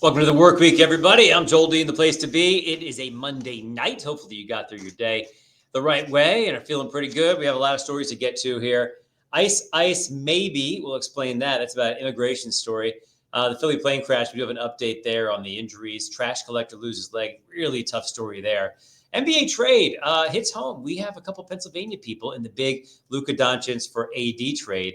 Welcome to the work week, everybody. I'm Joel Dean, the place to be. It is a Monday night. Hopefully you got through your day the right way and are feeling pretty good. We have a lot of stories to get to here. I.C.E, maybe. We'll explain that. That's about an immigration story. The Philly plane crash, we do have an update there on the injuries. Trash collector loses leg. Really tough story there. NBA trade hits home. We have a couple Pennsylvania people in the big Luka Doncic for AD trade.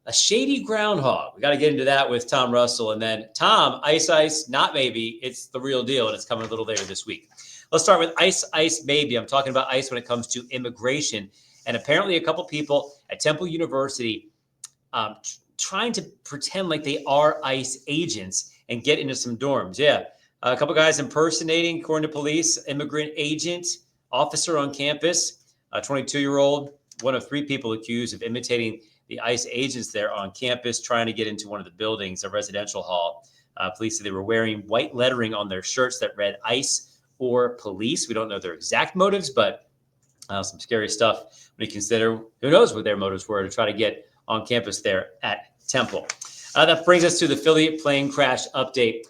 A shady groundhog. We got to get into that with Tom Russell. And then Tom, Ice, not maybe. It's the real deal, and it's coming a little later this week. Let's start with Ice, maybe. I'm talking about ICE when it comes to immigration. And apparently a couple people at Temple University trying to pretend like they are ICE agents and get into some dorms. Yeah, a couple guys impersonating, according to police, immigrant agent, officer on campus, a 22-year-old, one of three people accused of imitating the ICE agents there on campus trying to get into one of the buildings, a residential hall. Police said they were wearing white lettering on their shirts that read ICE or police. We don't know their exact motives, but some scary stuff when you consider who knows what their motives were to try to get on campus there at Temple. That brings us to the Philly plane crash update.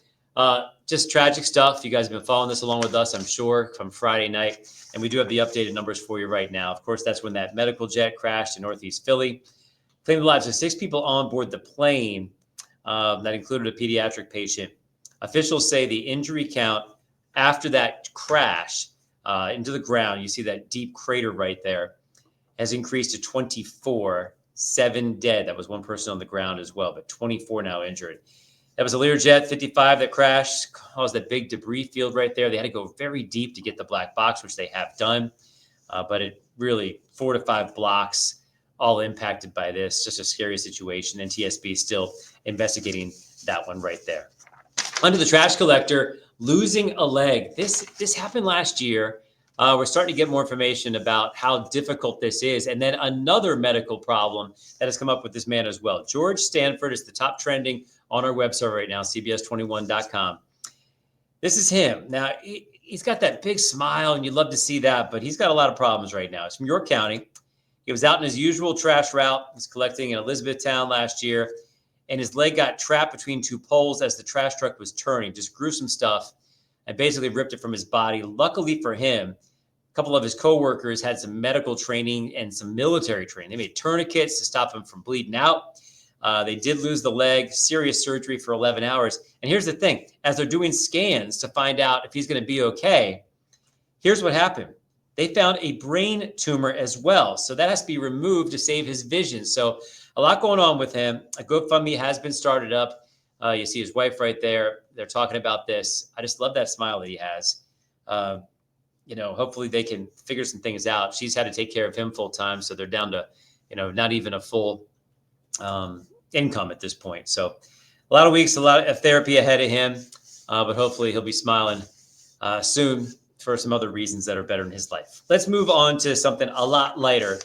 Just tragic stuff. You guys have been following this along with us, I'm sure, from Friday night. And we do have the updated numbers for you right now. Of course, that's when that medical jet crashed in Northeast Philly. Claimed the lives of 6 people on board the plane. That included a pediatric patient. Officials say the injury count after that crash into the ground, you see that deep crater right there, has increased to 24, 7 dead. That was one person on the ground as well, but 24 now injured. That was a Learjet 55 that crashed, caused that big debris field right there. They had to go very deep to get the black box, which they have done. But it really 4 to 5 blocks all impacted by this. Just a scary situation. NTSB is still investigating that one right there. Under the trash collector, losing a leg. This happened last year. We're starting to get more information about how difficult this is. And then another medical problem that has come up with this man as well. George Stanford is the top trending on our website right now, cbs21.com. This is him. Now, he's got that big smile, and you'd love to see that, but he's got a lot of problems right now. It's from York County. He was out in his usual trash route. He was collecting in Elizabethtown last year, and his leg got trapped between 2 poles as the trash truck was turning. Just gruesome stuff, and basically ripped it from his body. Luckily for him, a couple of his coworkers had some medical training and some military training. They made tourniquets to stop him from bleeding out. They did lose the leg, serious surgery for 11 hours. And here's the thing. As they're doing scans to find out if he's going to be okay, here's what happened. They found a brain tumor as well. So that has to be removed to save his vision. So a lot going on with him. A GoFundMe has been started up. You see his wife right there. They're talking about this. I just love that smile that he has. Hopefully they can figure some things out. She's had to take care of him full time. So they're down to, not even a full income at this point. So a lot of weeks, a lot of therapy ahead of him, but hopefully he'll be smiling soon for some other reasons that are better in his life. Let's move on to something a lot lighter.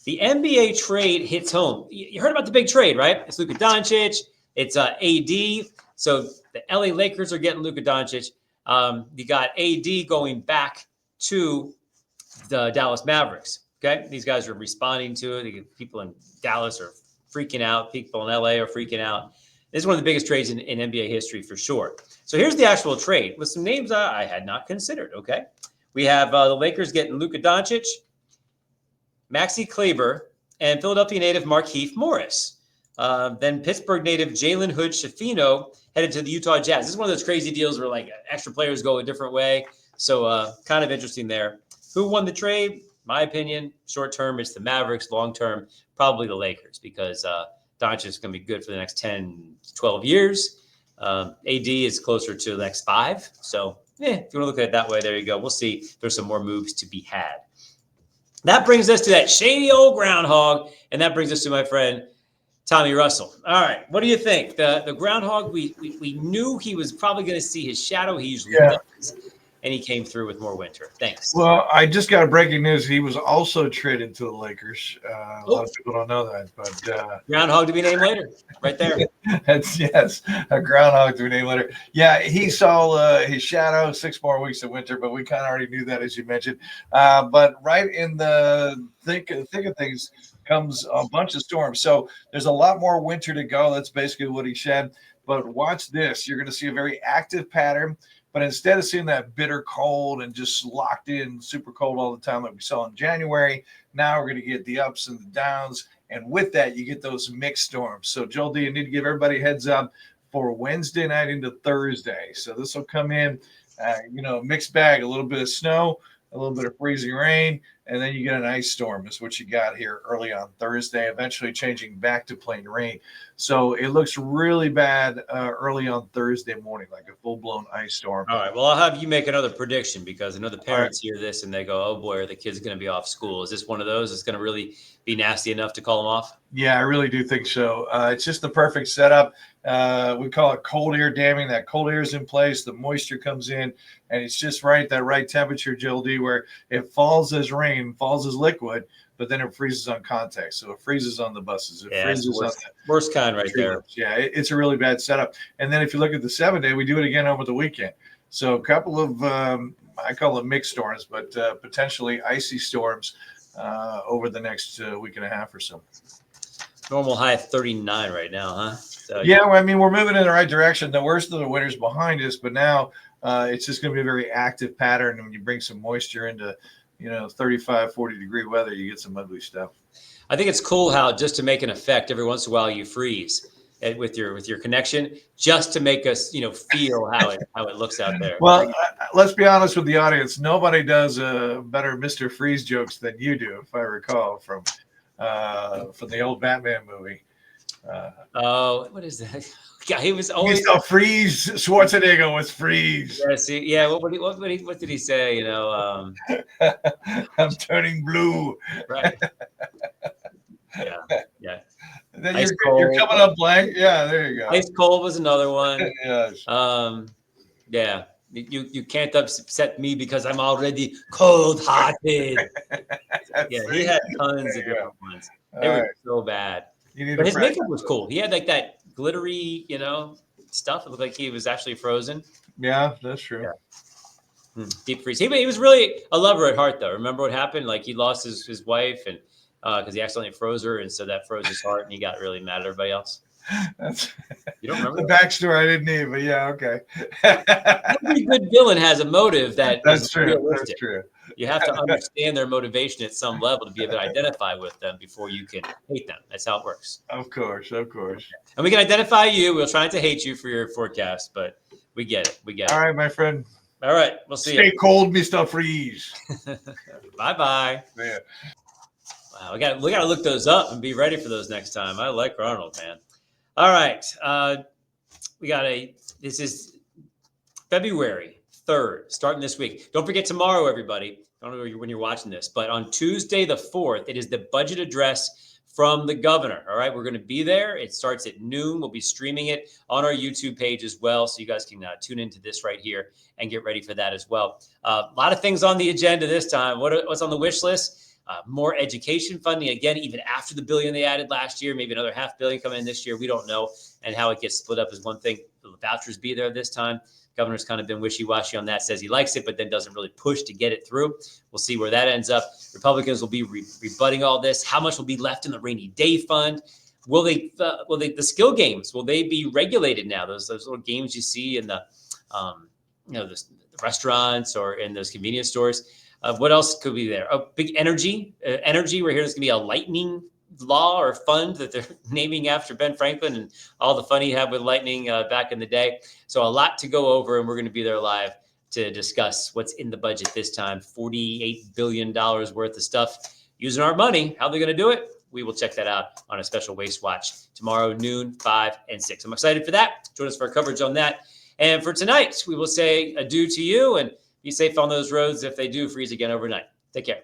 The NBA trade hits home. You heard about the big trade, right? It's Luka Doncic. It's AD. So the LA Lakers are getting Luka Doncic. You got AD going back to the Dallas Mavericks. Okay, these guys are responding to it. People in Dallas are freaking out. People in LA are freaking out. This is one of the biggest trades in NBA history for sure. So here's the actual trade with some names I had not considered. Okay, we have the Lakers getting Luka Doncic, Maxi Kleber, and Philadelphia native Markieff Morris. Then Pittsburgh native Jalen Hood-Schifino headed to the Utah Jazz. This is one of those crazy deals where like extra players go a different way. So kind of interesting there. Who won the trade? My opinion, short term, it's the Mavericks. Long term, probably the Lakers, because Doncic is going to be good for the next 10, 12 years. AD is closer to the next 5. So if you want to look at it that way, there you go. We'll see. There's some more moves to be had. That brings us to that shady old groundhog, and that brings us to my friend Tommy Russell. All right, what do you think? The groundhog, we knew he was probably going to see his shadow. He usually does. And he came through with more winter. Thanks. Well, I just got a breaking news. He was also traded to the Lakers. A lot of people don't know that, but groundhog to be named later, right there. Yes, a groundhog to be named later. Yeah, he saw his shadow, 6 more weeks of winter, but we kind of already knew that, as you mentioned. But right in the thick of things comes a bunch of storms. So there's a lot more winter to go. That's basically what he said. But watch this. You're going to see a very active pattern. But instead of seeing that bitter cold and just locked in super cold all the time like we saw in January, now we're going to get the ups and the downs. And with that, you get those mixed storms. So, Joel D, you need to give everybody a heads up for Wednesday night into Thursday. So this will come in, mixed bag, a little bit of snow, a little bit of freezing rain, and then you get an ice storm is what you got here early on Thursday, eventually changing back to plain rain. So it looks really bad early on Thursday morning, like a full-blown ice storm. All right. Well, I'll have you make another prediction because I know the parents hear this and they go, oh, boy, are the kids going to be off school? Is this one of those that's going to really be nasty enough to call them off? Yeah, I really do think so. It's just the perfect setup. We call it cold air damming. That cold air is in place. The moisture comes in, and it's just that right temperature, Jill D, where it falls as rain, falls as liquid, but then it freezes on contact. So it freezes on the buses. It freezes on the worst kind right there. Yeah, it's a really bad setup. And then if you look at the 7-day, we do it again over the weekend. So a couple of, I call them mixed storms, but potentially icy storms over the next week and a half or so. Normal high of 39 right now, huh? So, yeah, well, I mean, we're moving in the right direction. The worst of the winter's behind us, but now it's just going to be a very active pattern. And when you bring some moisture into, 35, 40-degree weather, you get some ugly stuff. I think it's cool how just to make an effect, every once in a while you freeze with your connection, just to make us, feel how it looks out there. Well, let's be honest with the audience. Nobody does better Mr. Freeze jokes than you do, if I recall, from the old Batman movie. What is that? Yeah, he was always Mr. Freeze. Schwarzenegger was Freeze. Yeah, see, yeah. What did he say? I'm turning blue. Right. Yeah. And then you're coming up blank. Yeah, there you go. Ice cold was another one. Yes. Yeah. You can't upset me because I'm already cold-hearted. Yeah, he had tons of different ones. They were so bad. But his makeup was cool. He had like that glittery, stuff. It looked like he was actually frozen. Yeah, that's true. Yeah. Deep freeze. He was really a lover at heart, though. Remember what happened? Like he lost his wife, and because he accidentally froze her, and so that froze his heart, and he got really mad at everybody else. You don't remember the backstory? I didn't need, but yeah, okay. Every good villain has a motive that's true. Realistic. That's true. You have to understand their motivation at some level to be able to identify with them before you can hate them. That's how it works. Of course. And we can identify you. We'll try not to hate you for your forecast, but we get it. All right, my friend. All right, we'll see you. Stay cold, Mr. Freeze. Bye-bye. Yeah. Wow, we got to look those up and be ready for those next time. I like Arnold, man. All right, this is February 3rd, starting this week. Don't forget tomorrow, everybody. I don't know when you're watching this, but on Tuesday the 4th, it is the budget address from the governor. All right, we're going to be there. It starts at noon. We'll be streaming it on our YouTube page as well, so you guys can tune into this right here and get ready for that as well. A lot of things on the agenda this time. What's on the wish list? More education funding, again, even after the $1 billion they added last year, maybe another $500 million coming in this year. We don't know. And how it gets split up is one thing. Will the vouchers be there this time? Governor's kind of been wishy-washy on that, says he likes it, but then doesn't really push to get it through. We'll see where that ends up. Republicans will be rebutting all this. How much will be left in the rainy day fund? Will the skill games, will they be regulated now? Those little games you see in the restaurants or in those convenience stores. What else could be there? Big energy. We're hearing there's going to be a lightning law or fund that they're naming after Ben Franklin and all the fun he had with lightning back in the day. So a lot to go over, and we're going to be there live to discuss what's in the budget this time. $48 billion worth of stuff using our money. How they're going to do it? We will check that out on a special Waste Watch tomorrow, noon, 5, and 6. I'm excited for that. Join us for our coverage on that. And for tonight, we will say adieu to you and be safe on those roads if they do freeze again overnight. Take care.